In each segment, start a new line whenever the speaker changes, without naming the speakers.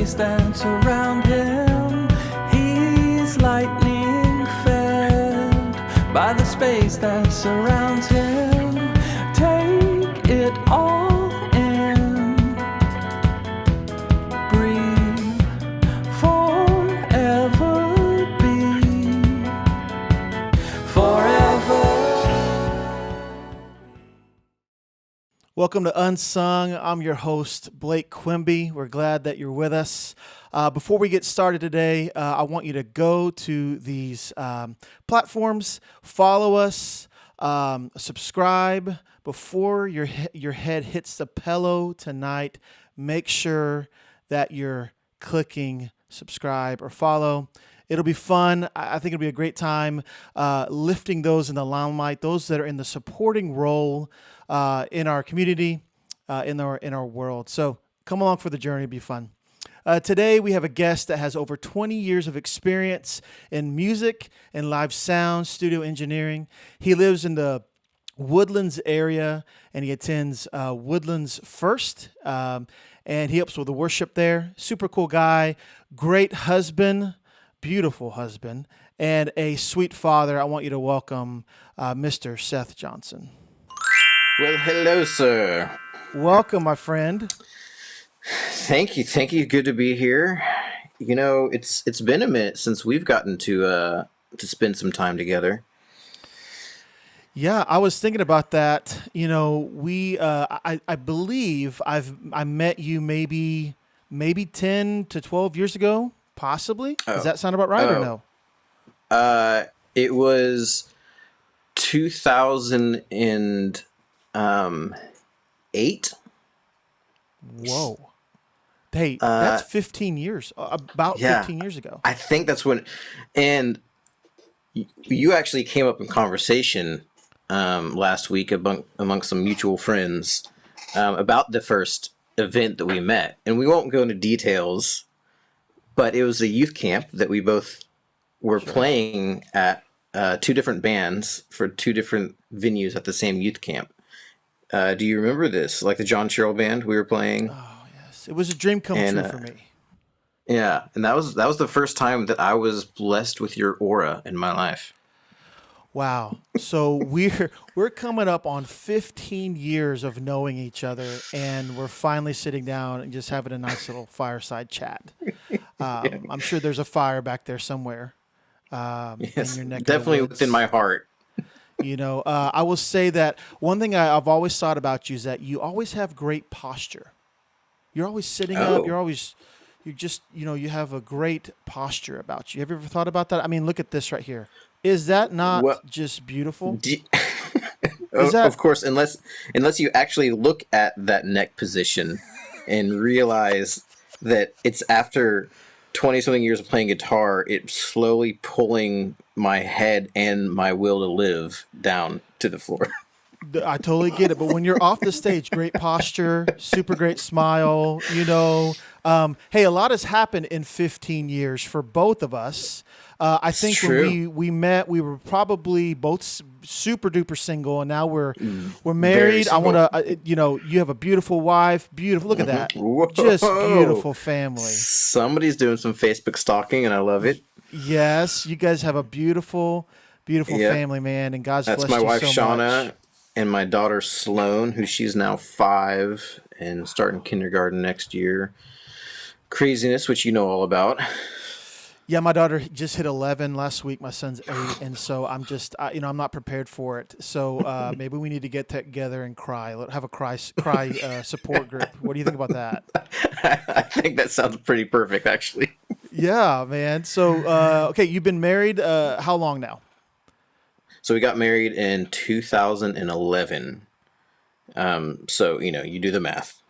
space that's around him. He's lightning fed by the space that surrounds him. Take it all in. Breathe. Forever be. Forever.
Welcome to Unsung. I'm your host, Blake Quimby. We're glad that you're with us. Before we get started today, I want you to go to these platforms, follow us, subscribe. Before your head hits the pillow tonight, make sure that you're clicking subscribe or follow. It'll be fun. I think it'll be a great time lifting those in the limelight, those that are in the supporting role in our community, in our world. So come along for the journey. It'll be fun. Today we have a guest that has over 20 years of experience in music and live sound, studio engineering. He lives in the Woodlands area, and he attends Woodlands First, and he helps with the worship there. Super cool guy, great husband, beautiful husband, and a sweet father. I want you to welcome Mr. Seth Johnson.
Well, hello, sir.
Welcome, my friend.
Thank you. Good to be here. You know, it's been a minute since we've gotten to spend some time together.
Yeah, I was thinking about that. You know, I believe I met you maybe 10 to 12 years ago, possibly. Does that sound about right or no?
It was 2008.
Whoa. Hey, that's 15 years, about 15 years ago.
I think that's when, and you actually came up in conversation last week among some mutual friends about the first event that we met. And we won't go into details, but it was a youth camp that we both were playing at two different bands for two different venues at the same youth camp. Do you remember this? Like the John Sherrill band we were playing?
Oh, yes. It was a dream come true for me.
Yeah, and that was the first time that I was blessed with your aura in my life.
Wow. So we're coming up on 15 years of knowing each other, and we're finally sitting down and just having a nice little fireside chat. I'm sure there's a fire back there somewhere.
Yes,
in your neck
definitely
of the woods.
within my heart.
You know, I will say that one thing I've always thought about you is that you always have great posture. You're always sitting up. You have a great posture about you. Have you ever thought about that? I mean, look at this right here. Is that not just beautiful?
Of course, unless you actually look at that neck position and realize that it's after 20-something years of playing guitar, it's slowly pulling my head and my will to live down to the floor.
I totally get it. But when you're off the stage, great posture, super great smile, you know. Hey, a lot has happened in 15 years for both of us. I think when we met, we were probably both super duper single, and now we're married. I want to, you have a beautiful wife. Beautiful. Look at that.
Whoa.
Just beautiful family.
Somebody's doing some Facebook stalking, and I love it.
Yes, you guys have a beautiful family, man, and God's blessed you so much.
That's my wife, Shauna, and my daughter, Sloan, who she's now 5 and starting kindergarten next year. Craziness, which you know all about.
Yeah, my daughter just hit 11 last week. My son's 8, and so I'm just, I'm not prepared for it. So maybe we need to get together and cry. Have a cry support group. What do you think about that?
I think that sounds pretty perfect, actually.
Yeah, man. So, okay, you've been married how long now?
So we got married in 2011. So you do the math.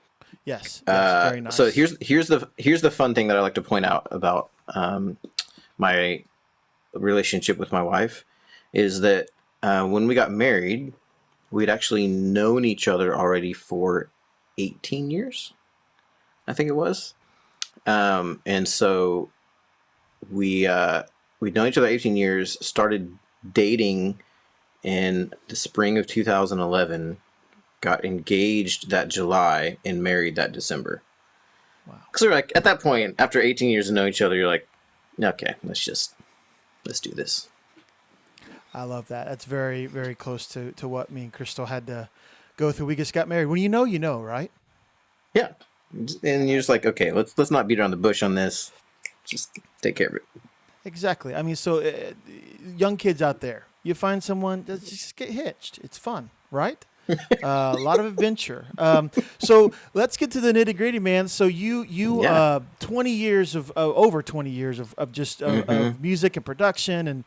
Yes, very nice.
So here's the fun thing that I like to point out about my relationship with my wife is that when we got married, we'd actually known each other already for 18 years, I think it was. And so we'd known each other 18 years, started dating in the spring of 2011, got engaged that July, and married that December. Because we're like, at that point, after 18 years of knowing each other, you're like, okay, let's do this.
I love that. That's very, very close to what me and Crystal had to go through. We just got married. When you know, right?
Yeah. And you're just like, okay, let's not beat around the bush on this. Just take care of it.
Exactly. I mean, so young kids out there, you find someone, just get hitched. It's fun, right? A lot of adventure. So let's get to the nitty gritty, man. So you 20 years of over 20 years of just of music and production and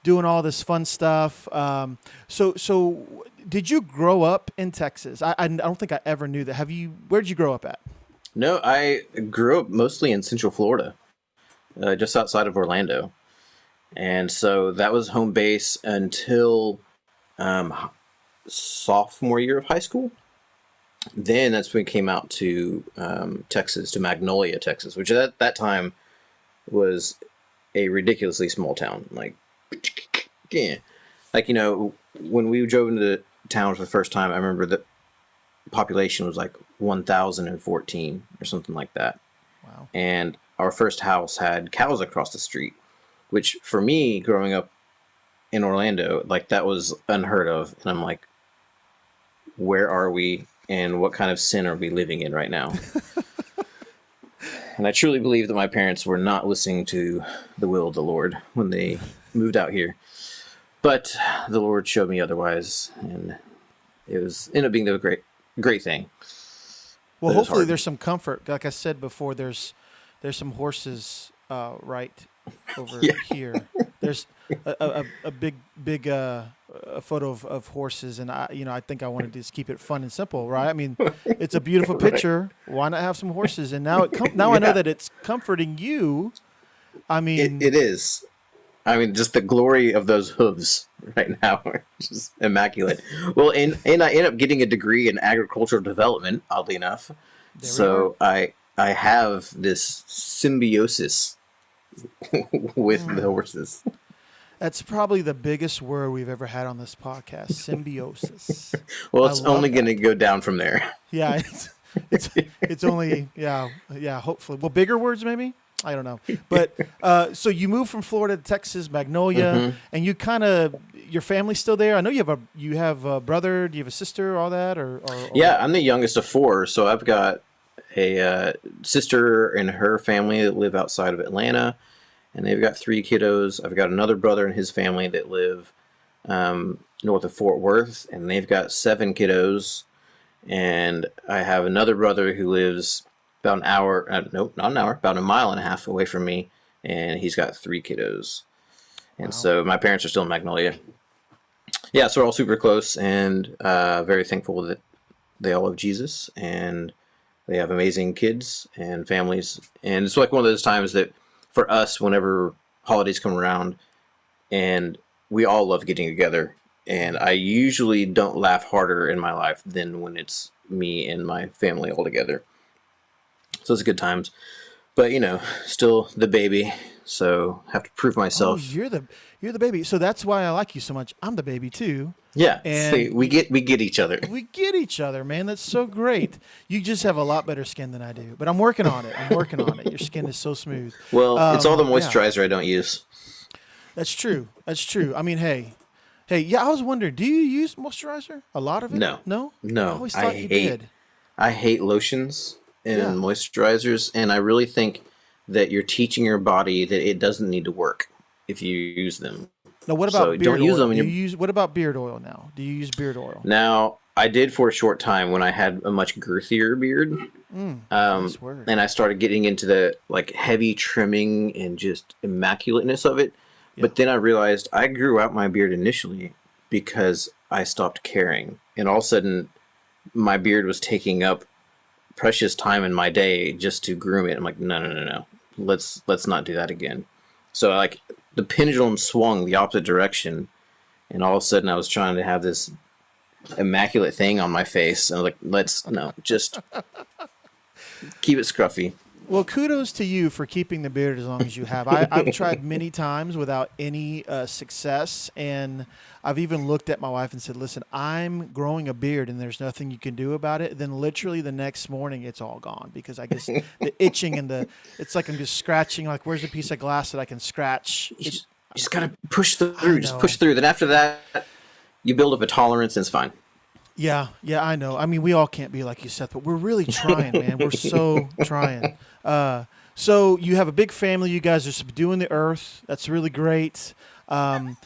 doing all this fun stuff. So did you grow up in Texas? I don't think I ever knew that. Where did you grow up at?
No, I grew up mostly in Central Florida, just outside of Orlando. And so that was home base until sophomore year of high school. Then that's when we came out to Texas, to Magnolia, Texas, which at that time was a ridiculously small town. Like, when we drove into the town for the first time, I remember the population was like 1,014 or something like that.
Wow.
And our first house had cows across the street, which for me, growing up in Orlando, like that was unheard of. And I'm like, where are we and what kind of sin are we living in right now? And I truly believe that my parents were not listening to the will of the Lord when they moved out here. But the Lord showed me otherwise, and it ended up being a great thing.
Well, hopefully there's some comfort. Like I said before, there's some horses right over here. There's a big a photo of horses, and I think I wanted to just keep it fun and simple, right? I mean, it's a beautiful picture. Why not have some horses? And now I know that it's comforting you. I mean,
it is. I mean, just the glory of those hooves right now are just immaculate. Well, and I ended up getting a degree in agricultural development, oddly enough. So I have this symbiosis with the horses.
That's probably the biggest word we've ever had on this podcast, symbiosis.
Well, it's only going to go down from there.
Yeah, it's only, hopefully. Well, bigger words maybe? I don't know. But so you moved from Florida to Texas, Magnolia, and you your family's still there? I know you have a brother, do you have a sister, all that? Or
Yeah, I'm the youngest of four, so I've got a sister and her family that live outside of Atlanta, and they've got 3 kiddos. I've got another brother and his family that live north of Fort Worth, and they've got 7 kiddos. And I have another brother who lives about about a mile and a half away from me, and he's got 3 kiddos. And so my parents are still in Magnolia. Yeah, so we're all super close, and very thankful that they all love Jesus, and they have amazing kids and families. And it's like one of those times that for us, whenever holidays come around, and we all love getting together, and I usually don't laugh harder in my life than when it's me and my family all together. So it's good times. But, still the baby, so have to prove myself.
Oh, you're the baby. So that's why I like you so much. I'm the baby too.
Yeah,
and
see, we get each other.
We get each other, man. That's so great. You just have a lot better skin than I do, but I'm working on it. Your skin is so smooth.
Well, it's all the moisturizer I don't use.
That's true. I mean, hey, yeah. I was wondering, do you use moisturizer? A lot of it?
No.
I always thought you did.
I hate lotions and moisturizers, and I really think that you're teaching your body that it doesn't need to work if you use them.
Now, what about beard
don't use
oil?
them.
What about beard oil now? Do you use beard oil?
Now, I did for a short time when I had a much girthier beard.
Nice word.
And I started getting into the heavy trimming and just immaculateness of it. Yeah. But then I realized I grew out my beard initially because I stopped caring. And all of a sudden, my beard was taking up precious time in my day just to groom it. I'm like, no. Let's not do that again. So the pendulum swung the opposite direction, and all of a sudden I was trying to have this immaculate thing on my face, and I was like, just keep it scruffy.
Well, kudos to you for keeping the beard as long as you have. I've tried many times without any success, and I've even looked at my wife and said, "Listen, I'm growing a beard, and there's nothing you can do about it." Then, literally the next morning, it's all gone because I guess the itching and it's like I'm just scratching. Like, where's a piece of glass that I can scratch?
You just gotta push through.
I
Just
know.
push through. Then after that, you build up a tolerance, and it's fine.
Yeah, I know. I mean, we all can't be like you, Seth, but we're really trying, man. We're so trying. So you have a big family. You guys are subduing the earth. That's really great. And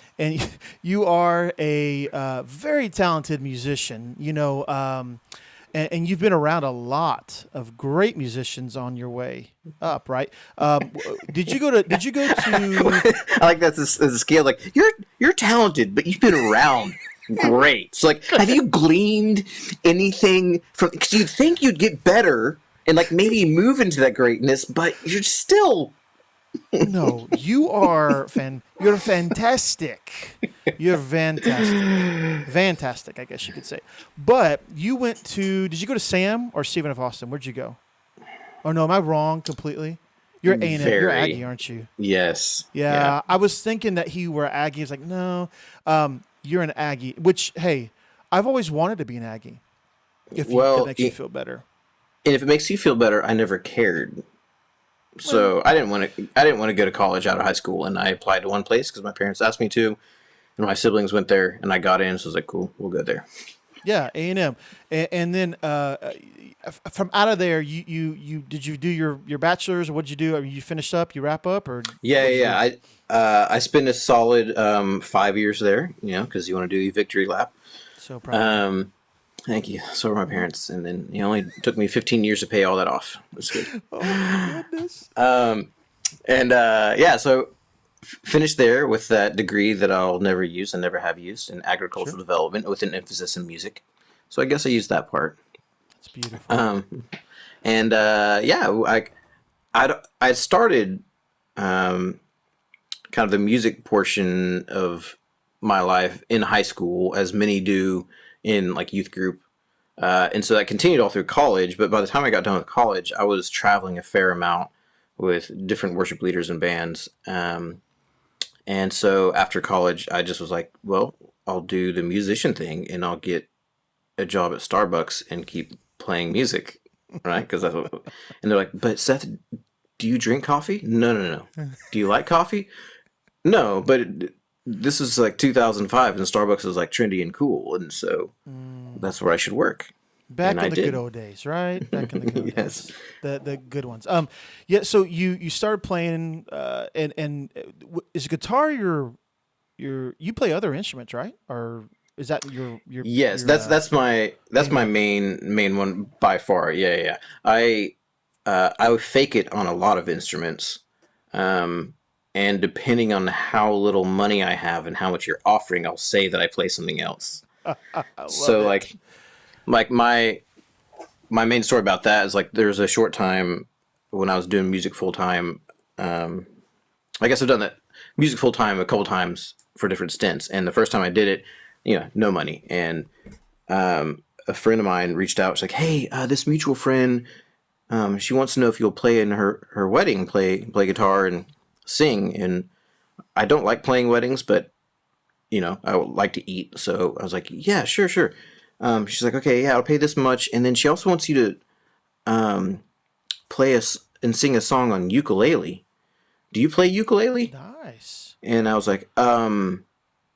you are a very talented musician. And you've been around a lot of great musicians on your way up, right? Did you go to?
I like that's a scale. Like you're talented, but you've been around. Great. So, like, have you gleaned anything from? Because you'd think you'd get better and like maybe move into that greatness, but you're still.
No, you're fantastic. You're fantastic, I guess you could say. But you went to? Did you go to Sam or Stephen F. Austin? Where'd you go? Oh no, am I wrong completely? You're A&M. You're Aggie, aren't you?
Yes.
Yeah, I was thinking that you were Aggie. It's like no. You're an Aggie, which, hey, I've always wanted to be an Aggie. If it makes you feel better.
And if it makes you feel better, I never cared. So I didn't want to go to college out of high school, and I applied to one place because my parents asked me to, and my siblings went there, and I got in. So I was like, cool, we'll go there.
Yeah, A&M, and then from out of there, you did you do your bachelor's, or what'd you do? I mean, you finished up, you wrap up, or
Yeah. I spent a solid 5 years there, because you want to do your victory lap.
So proud.
Thank you. So were my parents, and then it only took me 15 years to pay all that off. That's good.
Oh my goodness.
So finished there with that degree that I'll never use and never have used in agricultural development with an emphasis in music. So I guess I used that part.
That's beautiful.
I started kind of the music portion of my life in high school, as many do in like youth group. And so that continued all through college. But by the time I got done with college, I was traveling a fair amount with different worship leaders and bands. And so after college, I just was like, well, I'll do the musician thing and I'll get a job at Starbucks and keep playing music. Right? Because that's what, and they're like, but Seth, do you drink coffee? No. Do you like coffee? No, but this is like 2005 and Starbucks is like trendy and cool. And so that's where I should work.
Back in the good old days, right? Back in the good old days. The good ones. So you started playing and is guitar you play other instruments, right? Or is that your
Yes, that's my main one by far. Yeah. I would fake it on a lot of instruments. And depending on how little money I have and how much you're offering, I'll say that I play something else. So like my main story about that is like there's a short time when I was doing music full time. I guess I've done that music full time a couple times for different stints. And the first time I did it, no money. And a friend of mine reached out. She's like, hey, this mutual friend, she wants to know if you'll play in her wedding, play guitar and sing. And I don't like playing weddings, but I would like to eat. So I was like, yeah, sure. She's like, okay, yeah, I'll pay this much. And then she also wants you to play us and sing a song on ukulele. Do you play ukulele?
Nice.
And I was like,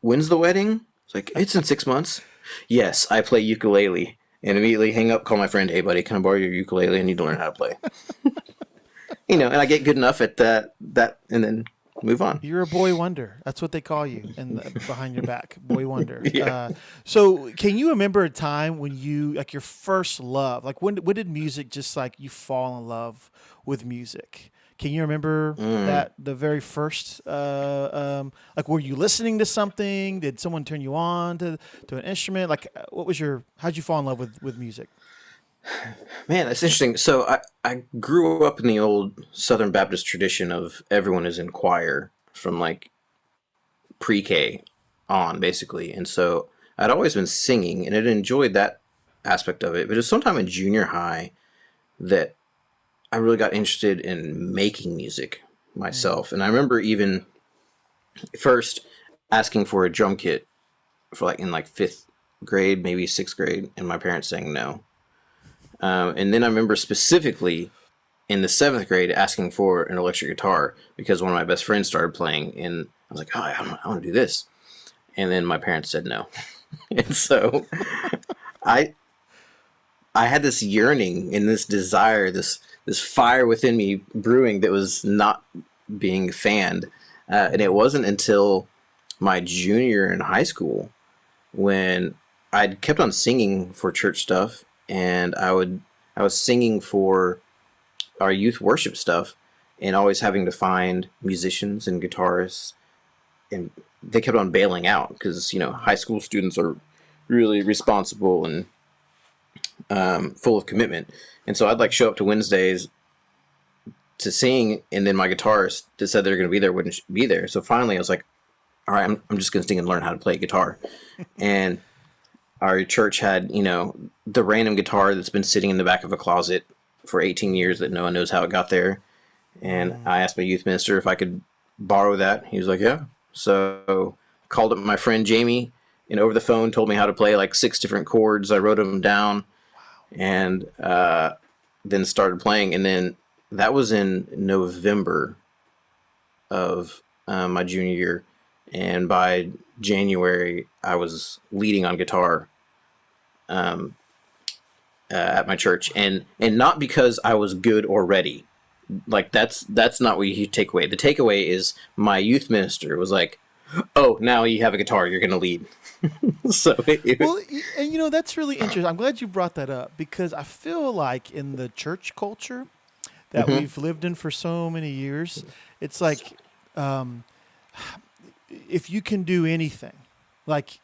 when's the wedding? It's like, it's in 6 months. Yes, I play ukulele. And immediately hang up, call my friend, hey buddy, can I borrow your ukulele? I need to learn how to play. And I get good enough at that and then move on.
You're a boy wonder. That's what they call you behind your back, boy wonder.
Yeah.
So can you remember a time when you, like your first love, like when did music just like you fall in love with music? Can you remember that the very first, like were you listening to something? Did someone turn you on to an instrument? Like how'd you fall in love with music?
Man, that's interesting. So I grew up in the old Southern Baptist tradition of everyone is in choir from like pre-K on, basically. And so I'd always been singing and I'd enjoyed that aspect of it. But it was sometime in junior high that I really got interested in making music myself. And I remember even first asking for a drum kit for like in like fifth grade, maybe sixth grade, and my parents saying no. And then I remember specifically in the seventh grade asking for an electric guitar because one of my best friends started playing, and I was like, oh, I want to do this. And then my parents said no. And so I had this yearning and this desire, this fire within me brewing that was not being fanned. And it wasn't until my junior year in high school when I'd kept on singing for church stuff, and I was singing for our youth worship stuff, and always having to find musicians and guitarists, and they kept on bailing out because high school students are really responsible and full of commitment. And so I'd like show up to Wednesdays to sing, and then my guitarist that said they're going to be there wouldn't be there. So finally I was like, all right, I'm just going to sing and learn how to play guitar. And our church had, the random guitar that's been sitting in the back of a closet for 18 years that no one knows how it got there. And I asked my youth minister if I could borrow that. He was like, yeah. So called up my friend Jamie, and over the phone told me how to play like 6 different chords. I wrote them down and then started playing. And then that was in November of my junior year. And by January, I was leading on guitar at my church. And not because I was good or ready. Like that's not what you take away. The takeaway is my youth minister was like, oh, now you have a guitar, you're going to lead. So
well, and that's really interesting. I'm glad you brought that up because I feel like in the church culture that we've lived in for so many years, it's like if you can do anything, like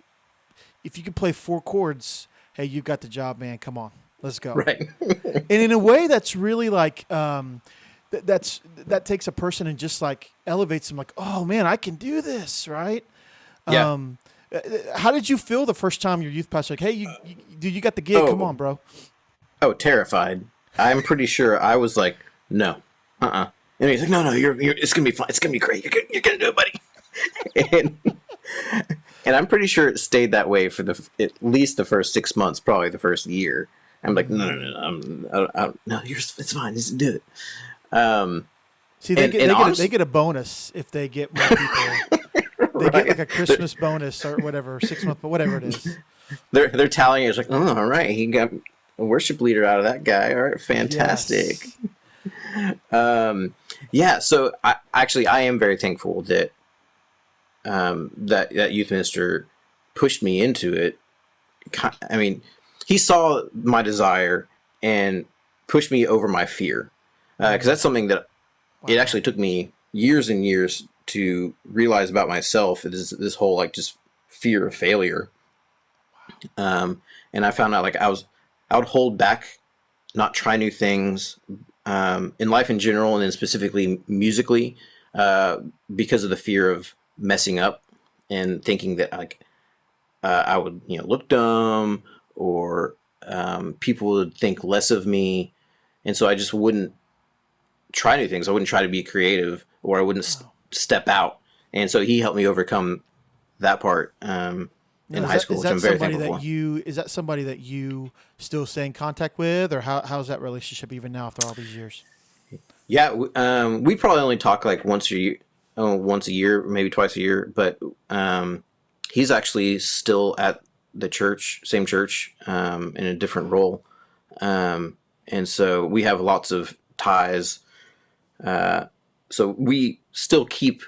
if you can play 4 chords, hey, you got the job, man. Come on, let's go.
Right.
And in a way, that's really like that takes a person and just like elevates them. Like, oh man, I can do this, right?
Yeah.
How did you feel the first time your youth pastor like, hey, you got the gig?
Oh.
Come on, bro.
Oh, terrified. I'm pretty sure I was like, no, And he's like, no, you're it's gonna be fun. It's gonna be great. You're gonna do it, buddy. and I'm pretty sure it stayed that way for at least the first 6 months, probably the first year. I'm like, no, it's fine. Just do it.
See, they get a bonus if they get more people. They get like a Christmas bonus or whatever, 6 month, but whatever it is.
They're tallying. It's like, oh, all right, he got a worship leader out of that guy. All right, fantastic.
Yes.
Yeah. So I am very thankful that that youth minister pushed me into it. I mean, he saw my desire and pushed me over my fear, because that's something that it actually took me years and years to realize about myself. Is this whole like just fear of failure. And I found out like I would hold back, not try new things in life in general, and then specifically musically, because of the fear of messing up and thinking that like I would look dumb, or people would think less of me, and so I just wouldn't try new things. I wouldn't try to be creative, or I wouldn't step out. And so he helped me overcome that part in high school, which I'm very thankful for.
Is that somebody that you still stay in contact with, or how's that relationship even now after all these years?
Yeah, we probably only talk like once a year, maybe twice a year. But he's actually still at the church, same church, in a different role, and so we have lots of ties. So we still keep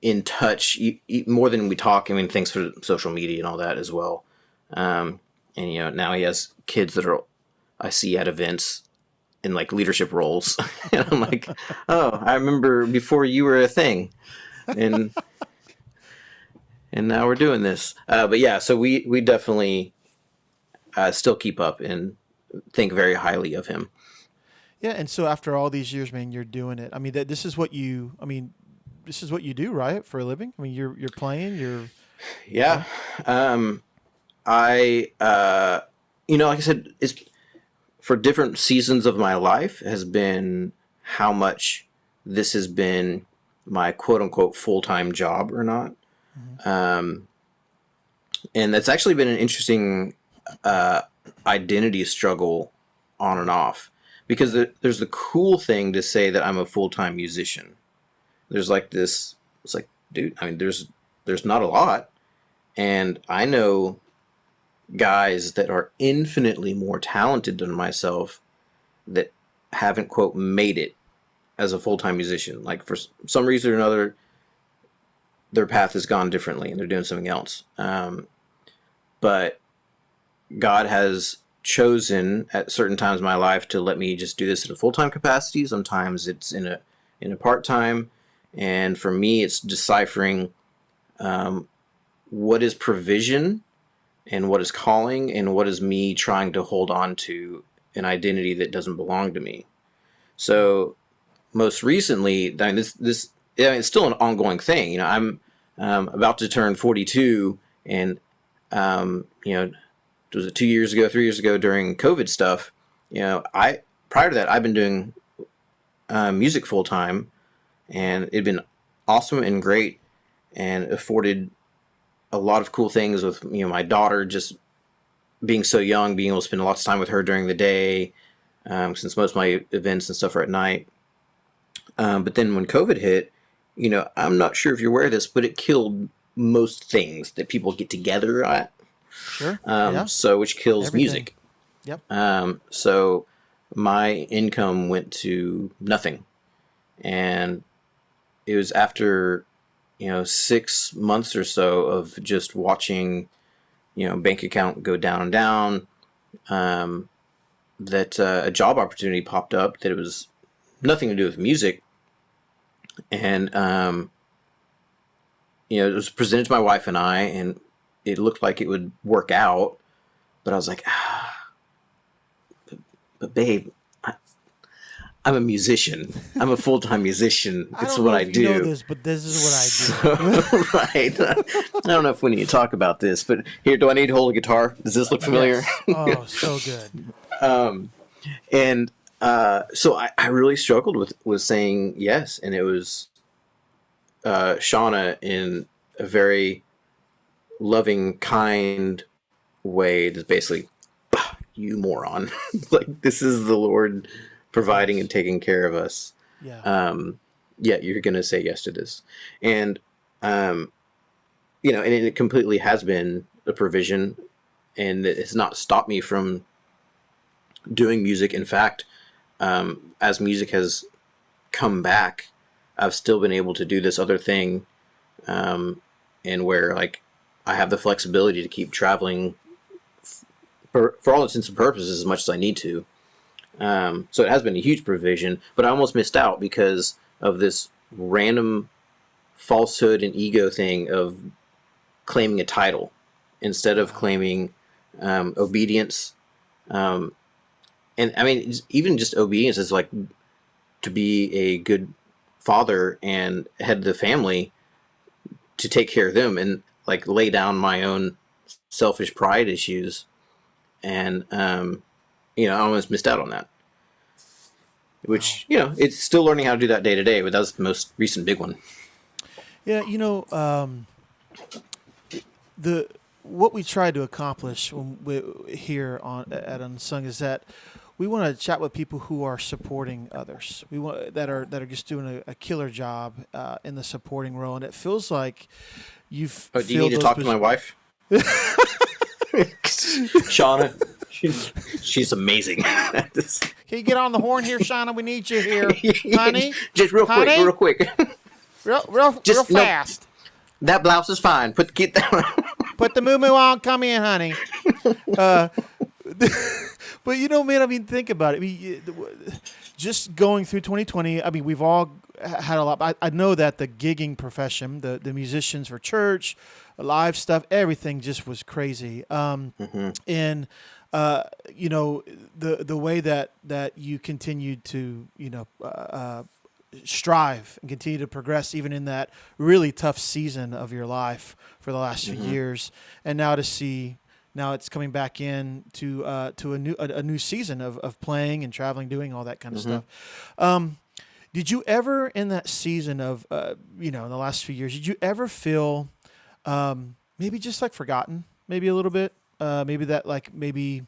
in touch more than we talk. I mean, thanks for social media and all that as well. And now he has kids that I see at events in like leadership roles, and I'm like, oh, I remember before you were a thing, and now we're doing this. But yeah, so we definitely still keep up and think very highly of him.
Yeah, and so after all these years, man, you're doing it. I mean, this is what you do, right, for a living? I mean, you're playing,
Yeah. I like I said, it's for different seasons of my life has been how much this has been my quote unquote full-time job or not. And that's actually been an interesting identity struggle on and off, because there's the cool thing to say that I'm a full-time musician. There's like this, it's like, dude, I mean, there's not a lot. And I know guys that are infinitely more talented than myself that haven't, quote, made it as a full-time musician. Like, for some reason or another, their path has gone differently and they're doing something else. But God has chosen at certain times in my life to let me just do this in a full-time capacity. Sometimes it's in a part-time. And for me, it's deciphering what is provision and what is calling and what is me trying to hold on to an identity that doesn't belong to me. So most recently, I mean, it's still an ongoing thing. You know, I'm about to turn 42, and was it 2 years ago, 3 years ago during COVID stuff? You know, prior to that, I've been doing music full time, and it'd been awesome and great, and afforded a lot of cool things with, you know, my daughter just being so young, being able to spend lots of time with her during the day, since most of my events and stuff are at night. But then when COVID hit, you know, I'm not sure if you're aware of this, but it killed most things that people get together at.
Sure. Yeah.
So which kills
Everything.
music.
Yep.
So my income went to nothing. And it was after, 6 months or so of just watching, bank account go down and down, that a job opportunity popped up that it was nothing to do with music. And, it was presented to my wife and I, and it looked like it would work out, but I was like, but babe, I'm a musician. I'm a full-time musician. It's what I do.
You know this, but this is what I do.
So, right. I don't know if we need to talk about this, but here, do I need to hold a guitar? Does this look familiar?
Yes. Oh, so good.
So I really struggled with saying yes, and it was Shauna in a very loving, kind way that's basically, you moron. Like, this is the Lord providing and taking care of us.
Yeah.
You're going to say yes to this. And, and it completely has been a provision, and it has not stopped me from doing music. In fact, as music has come back, I've still been able to do this other thing, and where, like, I have the flexibility to keep traveling for all intents and purposes as much as I need to. So it has been a huge provision, but I almost missed out because of this random falsehood and ego thing of claiming a title instead of claiming obedience. And I mean, even just obedience is like to be a good father and head of the family, to take care of them and like lay down my own selfish pride issues. And, I almost missed out on that, which, it's still learning how to do that day to day, but that was the most recent big one.
Yeah. What we try to accomplish here at Unsung is that we want to chat with people who are supporting others. We want that are just doing a killer job in the supporting role, and it feels like you've.
Oh, do you need to talk to my wife? Shauna, she's amazing at this.
Can you get on the horn here, Shauna? We need you here, honey.
Just real quick.
Real fast.
That blouse is fine. Put
the moo-moo on. Come in, honey. But man, I mean, think about it. I mean, just going through 2020. I mean, we've all had a lot. I know that the gigging profession, the musicians for church, live stuff, everything just was crazy. And the way that you continued to strive and continue to progress even in that really tough season of your life for the last few years, and now to see now it's coming back in to a new season of playing and traveling, doing all that kind of stuff. Did you ever in that season of in the last few years, did you ever feel maybe just like forgotten, maybe a little bit, maybe that like maybe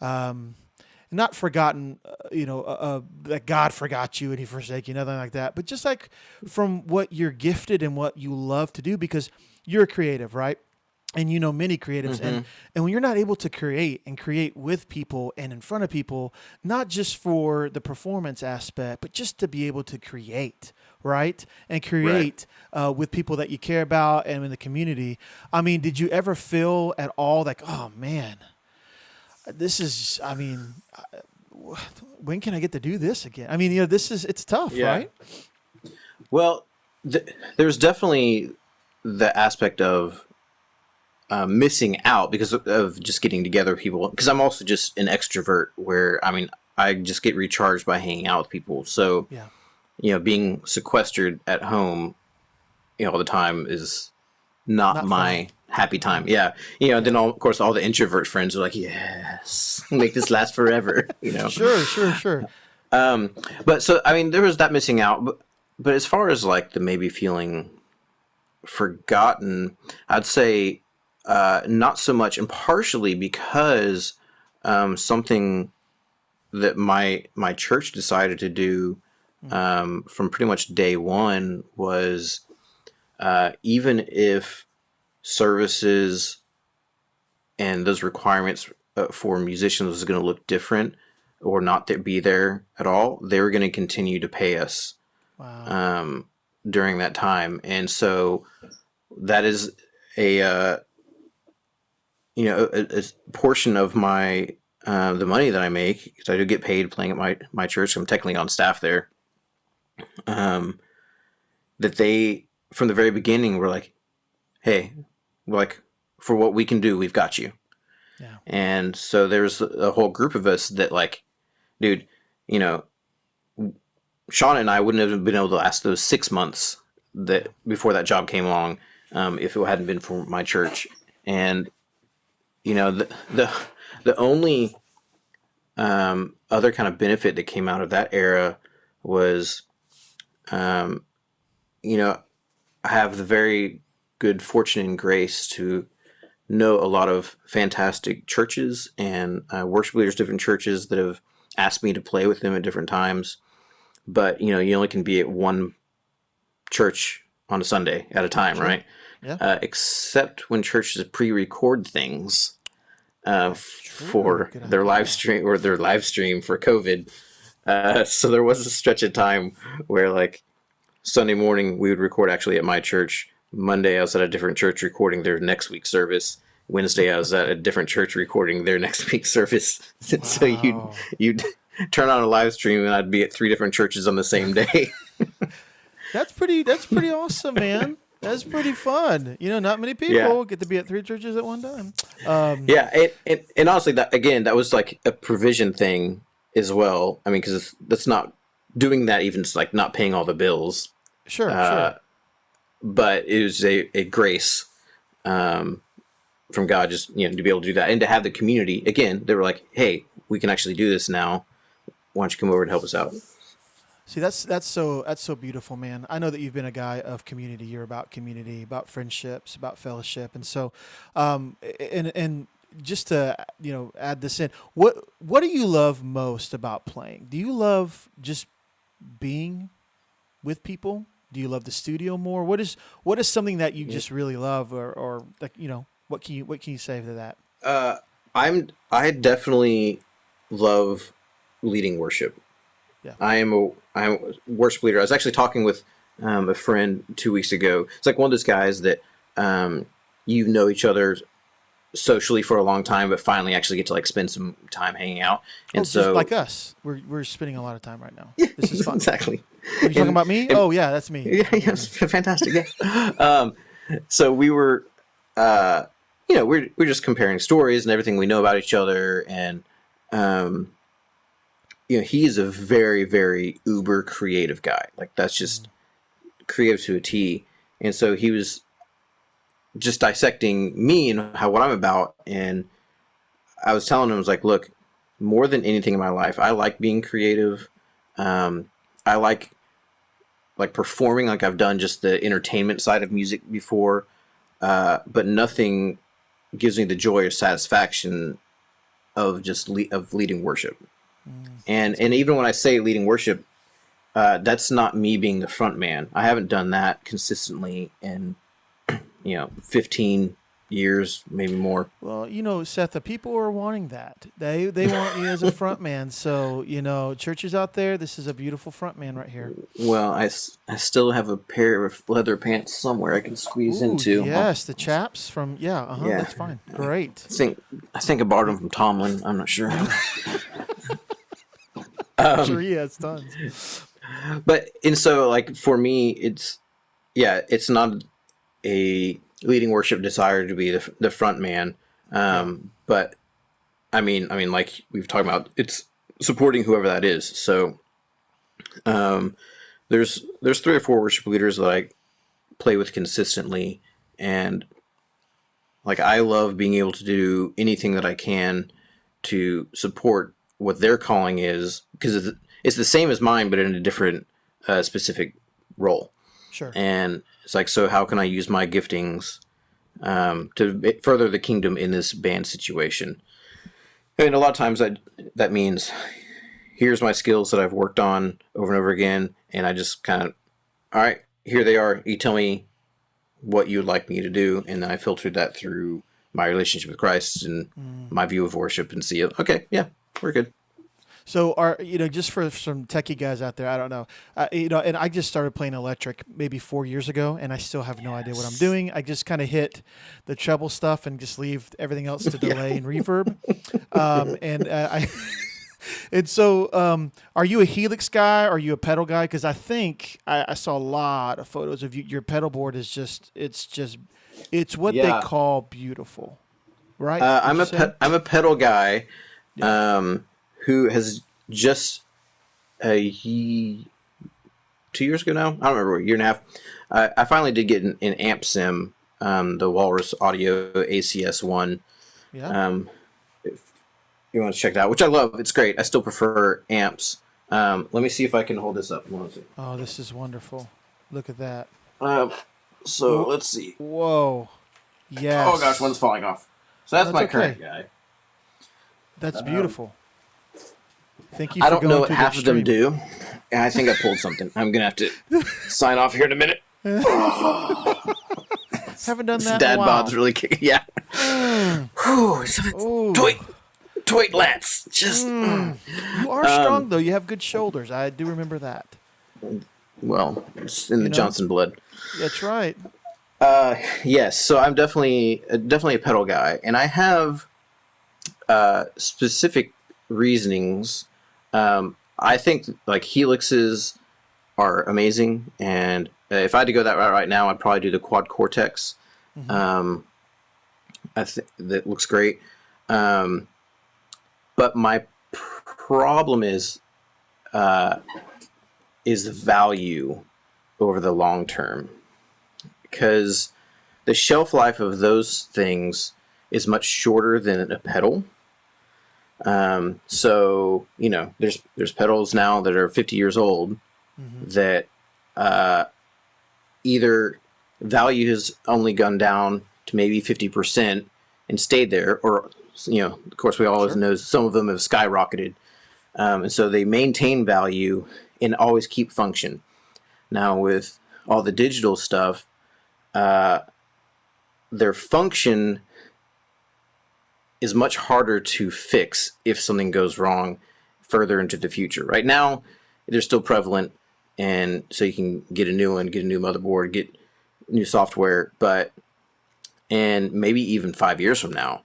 not forgotten, that God forgot you and He forsake you, nothing like that, but just like from what you're gifted and what you love to do, because you're a creative, right? And many creatives, and when you're not able to create with people and in front of people, not just for the performance aspect, but just to be able to create, right? And create with people that you care about and in the community. I mean, did you ever feel at all like, oh man, this is, when can I get to do this again? I mean, it's tough, right?
Well, there's definitely the aspect of missing out because of just getting together with people. Because I'm also just an extrovert where, I just get recharged by hanging out with people. So, being sequestered at home, all the time is not my fun. Happy time. Yeah. Then of course all the introvert friends are like, yes, make this last forever,
Sure.
But so, there was that missing out, but as far as like the maybe feeling forgotten, I'd say, not so much, and partially because, something that my church decided to do, from pretty much day one was, even if services and those requirements for musicians was going to look different or not be there at all, they were going to continue to pay us during that time. And so that is a portion of my the money that I make, because I do get paid playing at my church. I'm technically on staff there. That they, from the very beginning, were like, hey, like, for what we can do, we've got you. Yeah. And so there's a whole group of us that, like, dude, Sean and I wouldn't have been able to last those 6 months that before that job came along, if it hadn't been for my church. And the only other kind of benefit that came out of that era was, I have the very good fortune and grace to know a lot of fantastic churches and worship leaders, different churches that have asked me to play with them at different times. But, you only can be at one church on a Sunday at a time, right? Yeah. Except when churches pre-record things for their live stream or their live stream for COVID. So there was a stretch of time where, like, Sunday morning we would record actually at my church. Monday I was at a different church recording their next week's service. Wednesday I was at a different church recording their next week's service. Wow. So you'd turn on a live stream and I'd be at 3 different churches on the same day.
That's pretty awesome, man. That's pretty fun. Not many people get to be at 3 churches at one time.
And honestly, that was like a provision thing as well. I mean, because that's not doing that, even like not paying all the bills.
Sure.
But it was a grace from God, just to be able to do that and to have the community. Again, they were like, "Hey, we can actually do this now. Why don't you come over and help us out?"
See, that's so beautiful, man. I know that you've been a guy of community. You're about community, about friendships, about fellowship, and so, and just to add this in, what do you love most about playing? Do you love just being with people? Do you love the studio more? What is something that you just really love, or like what can you say to that?
I definitely love leading worship. Yeah. I'm a worship leader. I was actually talking with a friend 2 weeks ago. It's like one of those guys that each other socially for a long time, but finally actually get to like spend some time hanging out. And so,
just like us, we're spending a lot of time right now. Yeah, this is fun.
Exactly.
Are you talking about me? Yeah, that's me.
Yeah, it's fantastic. Yeah. So we were, we're just comparing stories and everything we know about each other, and he is a very, very uber creative guy. Like, that's just creative to a T. And so he was just dissecting me and what I'm about. And I was telling him, I was like, look, more than anything in my life, I like being creative. I like performing, like I've done just the entertainment side of music before. But nothing gives me the joy or satisfaction of just of leading worship. And even when I say leading worship, that's not me being the front man. I haven't done that consistently in 15 years, maybe more.
Well, Seth, the people are wanting that. They want you as a front man. So, churches out there, this is a beautiful front man right here.
Well, I still have a pair of leather pants somewhere I can squeeze into.
Yes, the chaps from, that's fine. Great.
I think I borrowed them from Tomlin. I'm not sure.
Sure he has tons.
And so like for me, it's not a leading worship desire to be the front man. But I mean, like we've talked about, it's supporting whoever that is. So, there's 3 or 4 worship leaders that I play with consistently. And like, I love being able to do anything that I can to support what their calling is, because it's the same as mine, but in a different, specific role.
Sure.
And it's like, so how can I use my giftings to further the kingdom in this band situation? And a lot of times that means, here's my skills that I've worked on over and over again, and I just kind of, all right, here they are. You tell me what you would like me to do, and then I filtered that through my relationship with Christ and my view of worship, and see, okay, yeah, we're good.
So, just for some techie guys out there, I don't know, and I just started playing electric maybe 4 years ago, and I still have no idea what I'm doing. I just kind of hit the treble stuff and just leave everything else to delay and reverb. And so, are you a Helix guy? Are you a pedal guy? Because I think I saw a lot of photos of you. Your pedal board is it's what they call beautiful, right?
I'm a pedal guy. Who has just 2 years ago now? I don't remember, a year and a half. I finally did get an amp sim, the Walrus Audio ACS1.
Yeah.
If you want to check that out, which I love. It's great. I still prefer amps. Let me see if I can hold this up.
Oh, this is wonderful. Look at that.
Let's see.
Whoa. Yes.
Oh gosh, one's falling off. So that's my current guy.
That's beautiful. Thank you.
I don't know what half of them do. And I think I pulled something. I'm going to have to sign off here in a minute.
Haven't done that
Dad
in a while.
bod's really kicking. Yeah. Toit lats. Just.
You are strong, though. You have good shoulders. I do remember that.
Well, it's in the Johnson blood.
That's right.
Yes. So I'm definitely a pedal guy. And I have specific reasonings. I think like Helixes are amazing, and if I had to go that route right now, I'd probably do the Quad Cortex. I think that looks great. But my problem is value over the long term, because the shelf life of those things is much shorter than a pedal. So, there's pedals now that are 50 years old that, either value has only gone down to maybe 50% and stayed there, or, of course we always know some of them have skyrocketed. And so they maintain value and always keep function. Now with all the digital stuff, their function is much harder to fix if something goes wrong further into the future. Right now, they're still prevalent, and so you can get a new one, get a new motherboard, get new software, and maybe even 5 years from now.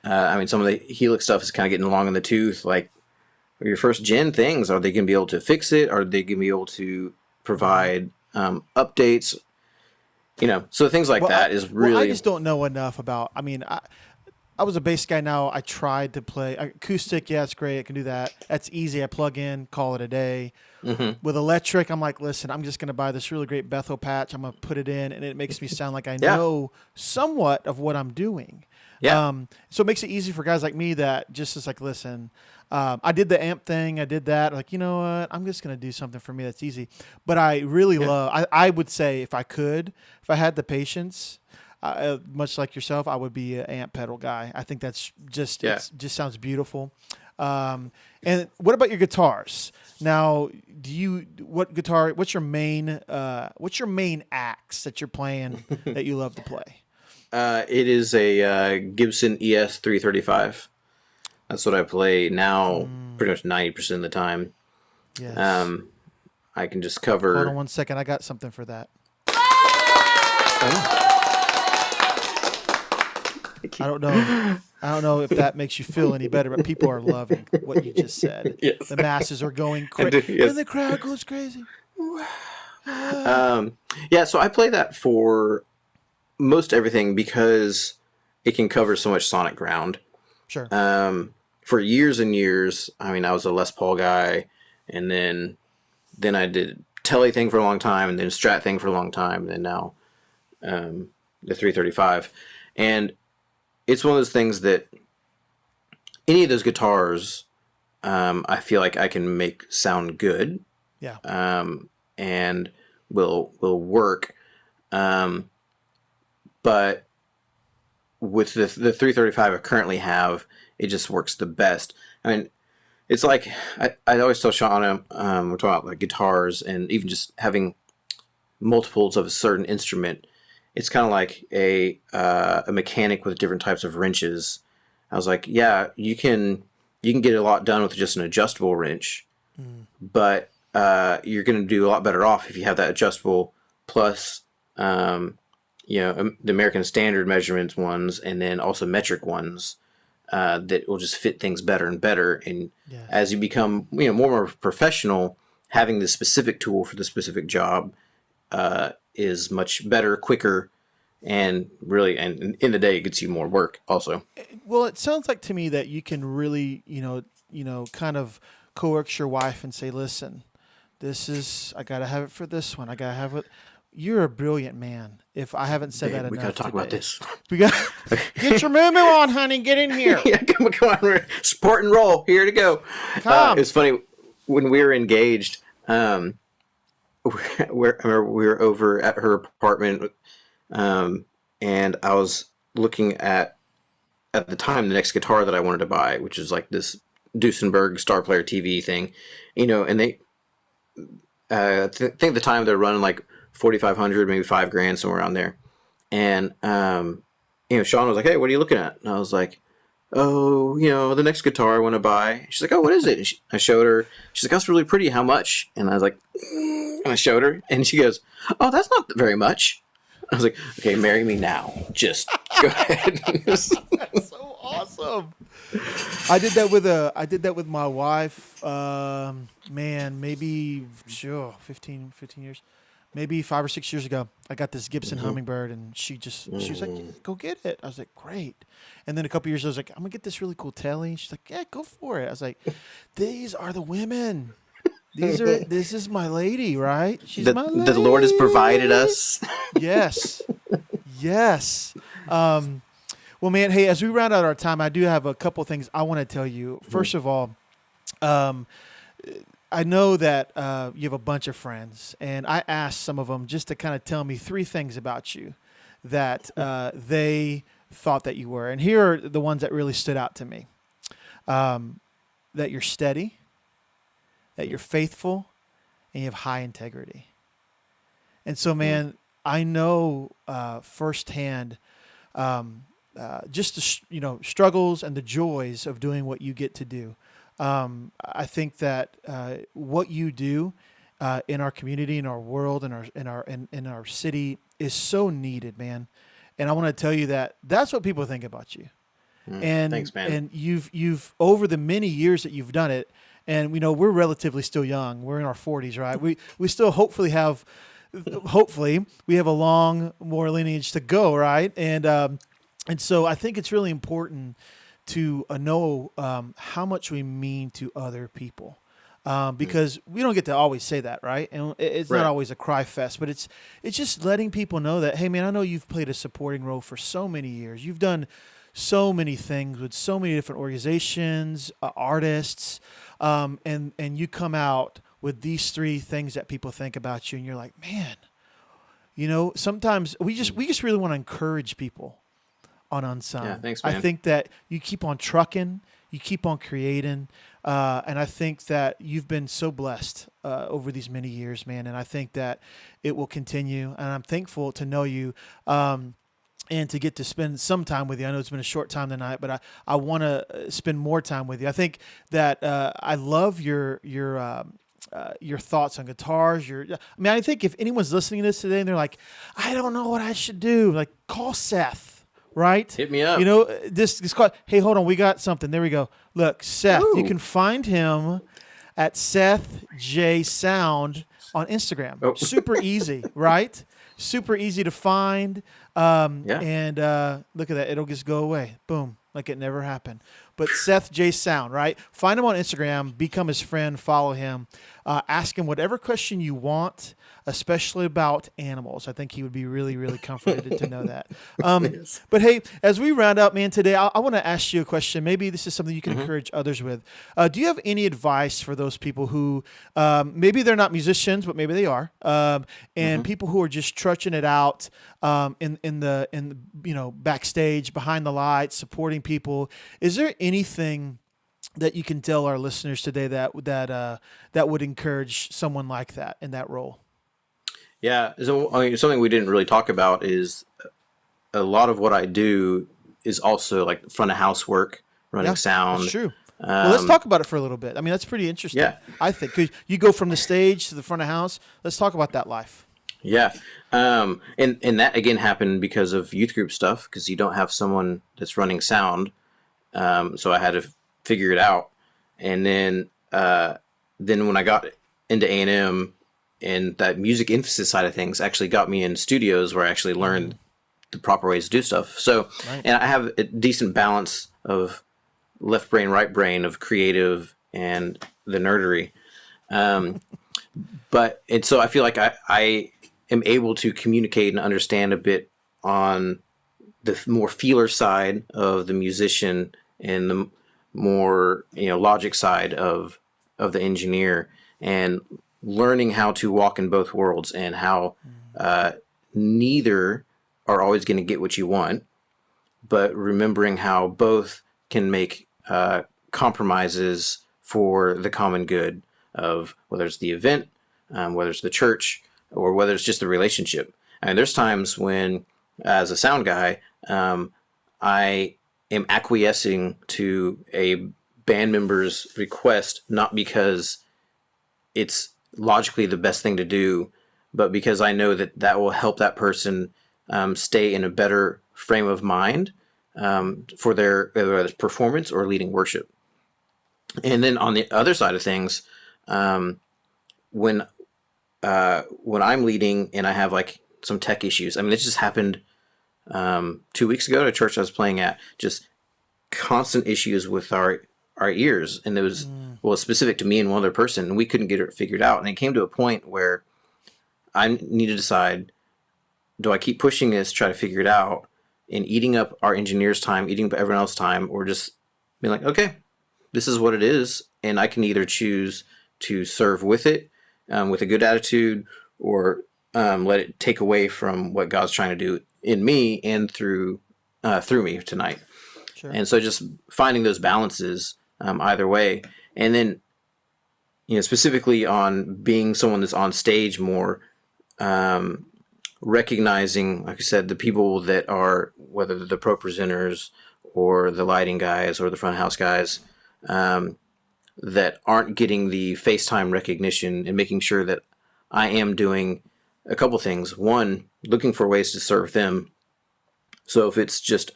Some of the Helix stuff is kind of getting long in the tooth. Like, your first gen things, are they going to be able to fix it? Are they going to be able to provide updates? So things like that is really...
Well, I just don't know enough about... I was a bass guy. Now I tried to play acoustic. Yeah, it's great. I can do that. That's easy. I plug in, call it a day. With electric, I'm like, listen, I'm just going to buy this really great Bethel patch. I'm going to put it in, and it makes me sound like I know somewhat of what I'm doing.
Yeah.
So it makes it easy for guys like me that just is like, listen, I did the amp thing. I did that. Like, you know what? I'm just going to do something for me that's easy. But I really love, I would say if I had the patience, much like yourself, I would be an amp pedal guy. I think that's just, it just sounds beautiful. And what about your guitars? Now, what's your main axe that you're playing that you love to play?
It is a Gibson ES 335. That's what I play now pretty much 90% of the time.
Yes.
I can just cover...
Hold on 1 second. I got something for that. I don't know if that makes you feel any better, but people are loving what you just said.
Yes.
The masses are going crazy. And the crowd goes crazy.
So I play that for most everything because it can cover so much sonic ground.
Sure.
For years and years, I mean, I was a Les Paul guy, and then I did Tele thing for a long time, and then Strat thing for a long time, and then now the 335. And it's one of those things that any of those guitars, I feel like I can make sound good.
Yeah.
And will work. But with the 335 I currently have, it just works the best. I mean, it's like I always tell Sean, we're talking about like guitars and even just having multiples of a certain instrument. It's kind of like a mechanic with different types of wrenches. I was like, yeah, you can get a lot done with just an adjustable wrench, but you're going to do a lot better off if you have that adjustable plus, the American Standard measurements ones, and then also metric ones that will just fit things better and better. And as you become, more and more professional, having the specific tool for the specific job is much better, quicker, and really, and in the day, it gets you more work also.
Well, it sounds like to me that you can really, kind of coax your wife and say, listen, I got to have it for this one. I got to have it. You're a brilliant man. If I haven't said that enough,
we got to talk about this.
We got get your moo on, honey. Get in here.
Yeah, come on, support and roll. Here to go. It's funny when we were engaged. I remember we were over at her apartment, and I was looking at the time the next guitar that I wanted to buy, which is like this Duesenberg Star Player TV thing, and they think at the time they're running like 4,500, maybe $5,000, somewhere around there. And Sean was like, "Hey, what are you looking at?" And I was like, "Oh, the next guitar I want to buy." She's like, "Oh, what is it?" And I showed her. She's like, "That's really pretty. How much?" And I was like, and I showed her, and she goes, "Oh, that's not very much." I was like, "Okay, marry me now. Just go ahead."
That's so awesome. I did that with my wife. Maybe 15 years. Maybe 5 or 6 years ago, I got this Gibson Hummingbird, and she was like, "Go get it." I was like, "Great." And then a couple years, I was like, "I'm gonna get this really cool Telly." She's like, "Yeah, go for it." I was like, "These are the women. This is my lady, right? She's my lady.
The Lord has provided us."
Yes. Well, man, hey, as we round out our time, I do have a couple things I want to tell you. First of all, I know that you have a bunch of friends, and I asked some of them just to kind of tell me 3 things about you that they thought that you were. And here are the ones that really stood out to me. That you're steady, that you're faithful, and you have high integrity. And so, man, I know firsthand just the struggles and the joys of doing what you get to do. I think that what you do in our community, in our world, in our city is so needed, man. And I want to tell you that that's what people think about you. And
thanks, man.
And you've over the many years that you've done it, and we're relatively still young. We're in our 40s, right? We still hopefully we have a long more lineage to go, right? And And so I think it's really important to know how much we mean to other people. Because we don't get to always say that, right? And it's
Right.
not always a cry fest, but it's just letting people know that, hey, man, I know you've played a supporting role for so many years. You've done so many things with so many different organizations, artists, and you come out with these three things that people think about you, and you're like, man, sometimes we just really want to encourage people on Unsung.
Yeah, thanks, man.
I think that you keep on trucking, you keep on creating, and I think that you've been so blessed over these many years, man. And I think that it will continue. And I'm thankful to know you and to get to spend some time with you. I know it's been a short time tonight, but I want to spend more time with you. I think that I love your thoughts on guitars. I think if anyone's listening to this today and they're like, I don't know what I should do, like call Seth. Right?
Hit me up.
This call. Hey, hold on. We got something. There we go. Look, Seth.
Woo.
You can find him at Seth J Sound on Instagram.
Oh.
Super easy, right? Super easy to find. And look at that. It'll just go away. Boom. Like it never happened. But Seth J Sound, right? Find him on Instagram. Become his friend. Follow him. Ask him whatever question you want, especially about animals. I think he would be really, really comforted to know that.
Yes.
But hey, as we round up, man, today, I want to ask you a question. Maybe this is something you can encourage others with. Do you have any advice for those people who maybe they're not musicians, but maybe they are, and people who are just trudging it out in the backstage, behind the lights, supporting people? Is there anything that you can tell our listeners today that would encourage someone like that in that role?
Yeah, so something we didn't really talk about is a lot of what I do is also like front of house work, running sound.
That's true. Well, let's talk about it for a little bit. I mean, that's pretty interesting.
Yeah.
I think 'cause you go from the stage to the front of house. Let's talk about that life.
Yeah, and that again happened because of youth group stuff, because you don't have someone that's running sound. So I had to figure it out, and then when I got into A&M, and that music emphasis side of things actually got me in studios where I actually learned the proper ways to do stuff. So, and I have a decent balance of left brain, right brain, of creative and the nerdery. So I feel like I am able to communicate and understand a bit on the more feeler side of the musician and the more logic side of the engineer, and learning how to walk in both worlds, and how neither are always going to get what you want, but remembering how both can make compromises for the common good of whether it's the event, whether it's the church, or whether it's just the relationship. And there's times when, as a sound guy, I am acquiescing to a band member's request, not because it's logically the best thing to do, but because I know that will help that person stay in a better frame of mind for their, whether it's performance or leading worship. And then on the other side of things, when I'm leading and I have like some tech issues, I mean, it just happened 2 weeks ago at a church I was playing at, just constant issues with our ears. And it was, specific to me and one other person, and we couldn't get it figured out. And it came to a point where I need to decide, do I keep pushing this, try to figure it out, and eating up our engineers' time, eating up everyone else's time, or just being like, okay, this is what it is, and I can either choose to serve with it, with a good attitude, or let it take away from what God's trying to do in me and through me tonight.
Sure.
And so just finding those balances either way. And then, specifically on being someone that's on stage more, recognizing, like I said, the people that are, whether they're the pro presenters or the lighting guys or the front house guys, that aren't getting the FaceTime recognition, and making sure that I am doing a couple things. One, looking for ways to serve them. So if it's just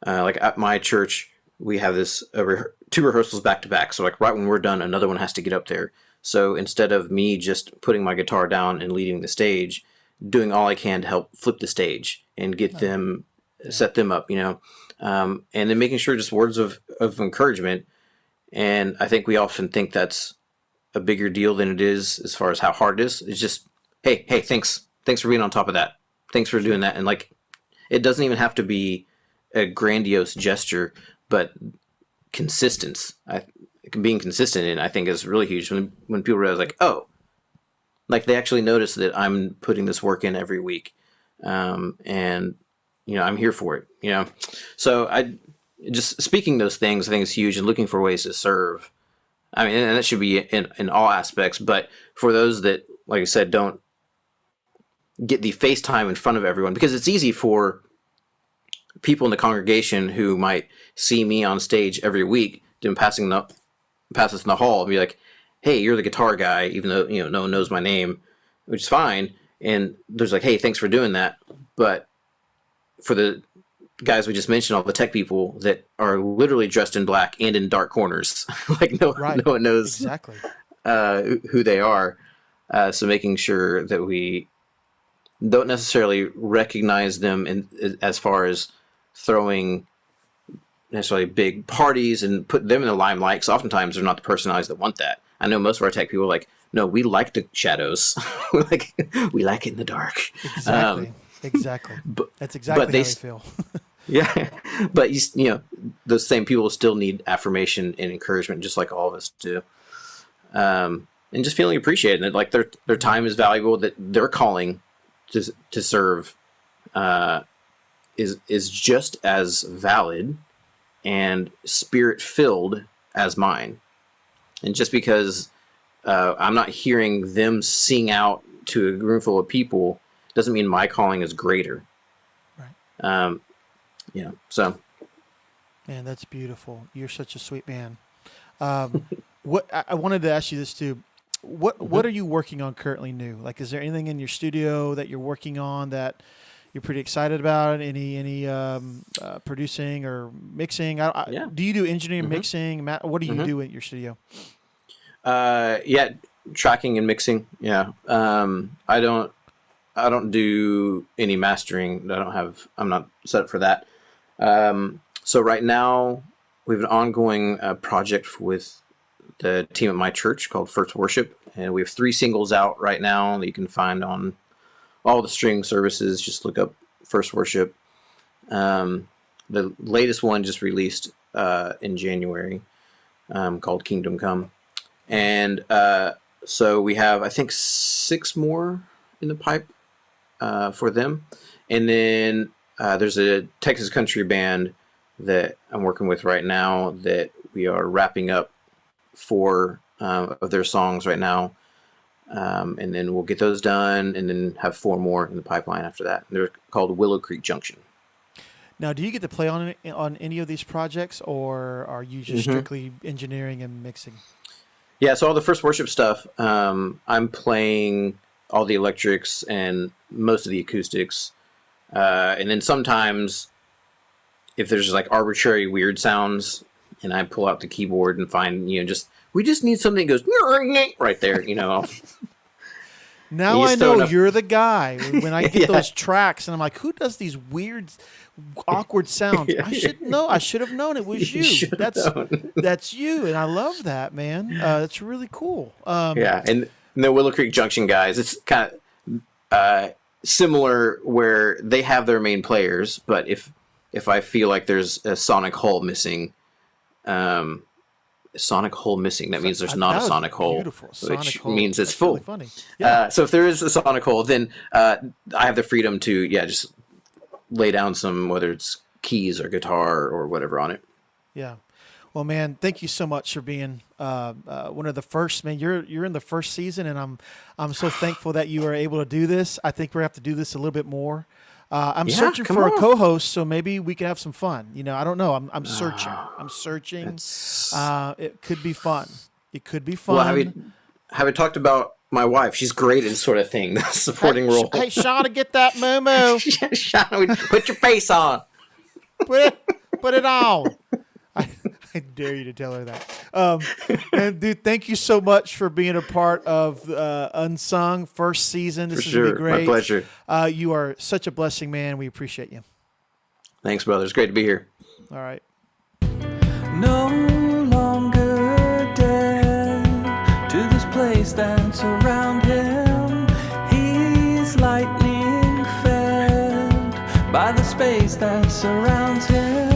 like at my church, we have this two rehearsals back to back. So like right when we're done, another one has to get up there. So instead of me just putting my guitar down and leading the stage, doing all I can to help flip the stage and get them set them up, and then making sure just words of encouragement. And I think we often think that's a bigger deal than it is as far as how hard it is. It's just, hey, thanks for being on top of that. Thanks for doing that. And like, it doesn't even have to be a grandiose gesture, but being consistent, and I think is really huge when people realize like, oh, like they actually notice that I'm putting this work in every week, and I'm here for it. So I just speaking those things I think is huge, and looking for ways to serve. I mean, and that should be in all aspects, but for those that, like I said, don't get the FaceTime in front of everyone, because it's easy for people in the congregation who might see me on stage every week, then pass us in the hall and be like, hey, you're the guitar guy, even though, no one knows my name, which is fine. And there's like, hey, thanks for doing that. But for the guys we just mentioned, all the tech people that are literally dressed in black and in dark corners, like no one knows
exactly
who they are. So making sure that we don't necessarily recognize them as far as throwing necessarily big parties and put them in the limelight, because oftentimes they're not the personalities that want that. I know most of our tech people are like, no, we like the shadows. we like it in the dark.
Exactly.
But,
that's exactly
but they,
how I feel.
Yeah, but those same people still need affirmation and encouragement, just like all of us do. And just feeling appreciated, and like their time is valuable, that their calling to serve is just as valid and spirit filled as mine. And just because I'm not hearing them sing out to a room full of people doesn't mean my calling is greater.
Right.
So.
Man, that's beautiful. You're such a sweet man. What I wanted to ask you this too. What are you working on currently new? Like, is there anything in your studio that you're working on that you're pretty excited about? Any producing or mixing? Do you do engineering, mixing? What do you do in your studio?
Tracking and mixing. Yeah. I don't do any mastering. I'm not set up for that. So right now we have an ongoing project with the team at my church called First Worship, and we have 3 singles out right now that you can find on all the streaming services. Just look up First Worship. The latest one just released in January, called Kingdom Come. And so we have, I think, 6 more in the pipe for them. And then there's a Texas country band that I'm working with right now that we are wrapping up 4 of their songs right now. And then we'll get those done and then have 4 more in the pipeline after that. They're called Willow Creek Junction. Now,
do you get to play on any of these projects, or are you just strictly engineering and mixing?
Yeah, so all the First Worship stuff, I'm playing all the electrics and most of the acoustics. And then sometimes if there's like arbitrary weird sounds and I pull out the keyboard and find, we just need something that goes right there,
Now I know you're the guy. When I get those tracks and I'm like, who does these weird, awkward sounds? I should know. I should have known it was you. That's you, and I love that, man. That's really cool.
And the Willow Creek Junction guys, it's kind of similar where they have their main players, but if I feel like there's a sonic hole missing, that means there's not a sonic hole, which means it's full.
Really funny. Yeah.
So if there is a sonic hole, then I have the freedom to just lay down some, whether it's keys or guitar or whatever on it.
Yeah. Well, man, thank you so much for being one of the first. Man, you're in the first season, and I'm so thankful that you are able to do this. I think we're going to have to do this a little bit more. I'm searching for a co-host, so maybe we can have some fun. I don't know. I'm searching. It could be fun. It could be fun.
Well, have you talked about my wife? She's great in sort of thing, the supporting role.
Hey, Shauna, get that moo-moo.
Shauna, put your face on.
Put it on. I dare you to tell her that. And dude, thank you so much for being a part of Unsung first season. This is going to be great.
My pleasure.
You are such a blessing, man. We appreciate you.
Thanks, brother. It's great to be here.
All right.
No longer dead to this place that's around him. He's lightning fed by the space that surrounds him.